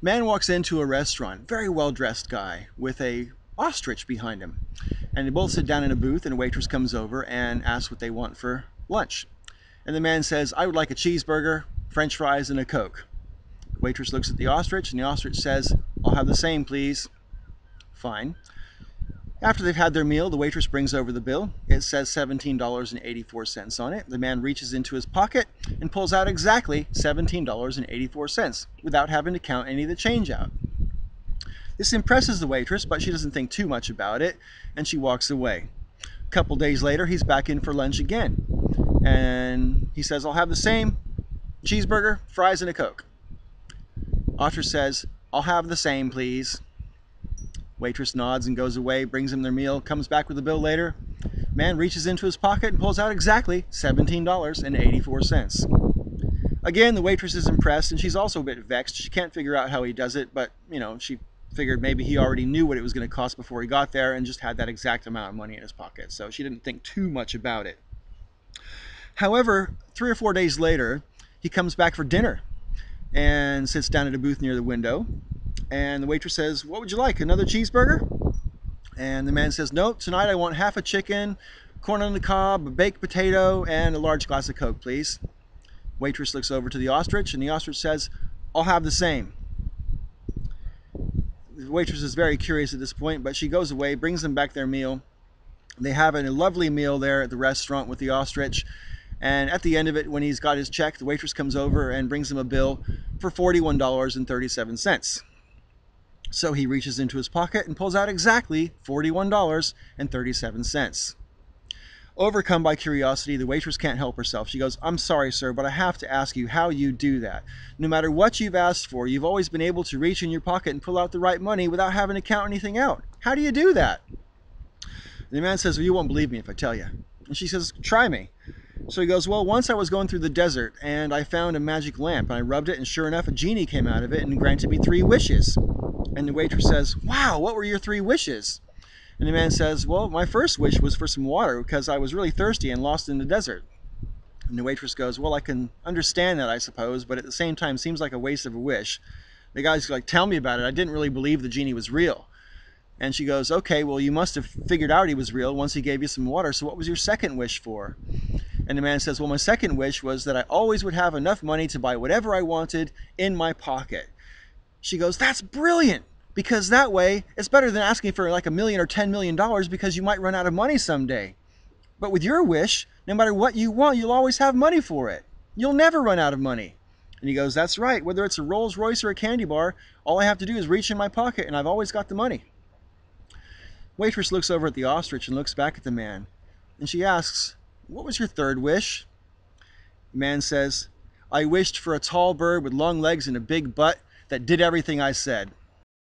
Man walks into a restaurant, very well-dressed guy, with a ostrich behind him. And they both sit down in a booth, and a waitress comes over and asks what they want for lunch. And the man says, "I would like a cheeseburger, french fries, and a Coke." The waitress looks at the ostrich, and the ostrich says, "I'll have the same, please." Fine. After they've had their meal, the waitress brings over the bill. It says $17.84 on it. The man reaches into his pocket and pulls out exactly $17.84 without having to count any of the change out. This impresses the waitress, but she doesn't think too much about it, and she walks away. A couple days later, he's back in for lunch again, and he says, "I'll have the same cheeseburger, fries, and a Coke." Ostrich says, "I'll have the same, please." Waitress nods and goes away, brings him their meal, comes back with the bill later. Man reaches into his pocket and pulls out exactly $17.84. Again, the waitress is impressed, and she's also a bit vexed. She can't figure out how he does it, but, she figured maybe he already knew what it was going to cost before he got there and just had that exact amount of money in his pocket. So she didn't think too much about it. However, 3 or 4 days later, he comes back for dinner and sits down at a booth near the window. And the waitress says, "What would you like, another cheeseburger?" And the man says, "No, tonight I want half a chicken, corn on the cob, a baked potato, and a large glass of Coke, please." Waitress looks over to the ostrich, and the ostrich says, "I'll have the same." The waitress is very curious at this point, but she goes away, brings them back their meal. They have a lovely meal there at the restaurant with the ostrich. And at the end of it, when he's got his check, the waitress comes over and brings him a bill for $41.37. So he reaches into his pocket and pulls out exactly $41.37. Overcome by curiosity, the waitress can't help herself. She goes, "I'm sorry, sir, but I have to ask you how you do that. No matter what you've asked for, you've always been able to reach in your pocket and pull out the right money without having to count anything out. How do you do that?" And the man says, "Well, you won't believe me if I tell you." And she says, "Try me." So he goes, "Well, once I was going through the desert and I found a magic lamp, and I rubbed it, and sure enough, a genie came out of it and granted me 3 wishes. And the waitress says, "Wow, what were your 3 wishes?" And the man says, "Well, my first wish was for some water because I was really thirsty and lost in the desert." And the waitress goes, "Well, I can understand that, I suppose, but at the same time, seems like a waste of a wish." The guy's like, "Tell me about it. I didn't really believe the genie was real." And she goes, "Okay, well, you must have figured out he was real once he gave you some water, so what was your second wish for?" And the man says, "Well, my second wish was that I always would have enough money to buy whatever I wanted in my pocket." She goes, "That's brilliant, because that way it's better than asking for like $1 million or $10 million because you might run out of money someday. But with your wish, no matter what you want, you'll always have money for it. You'll never run out of money." And he goes, "That's right. Whether it's a Rolls Royce or a candy bar, all I have to do is reach in my pocket and I've always got the money." Waitress looks over at the ostrich and looks back at the man. And she asks, "What was your third wish?" The man says, "I wished for a tall bird with long legs and a big butt that did everything I said."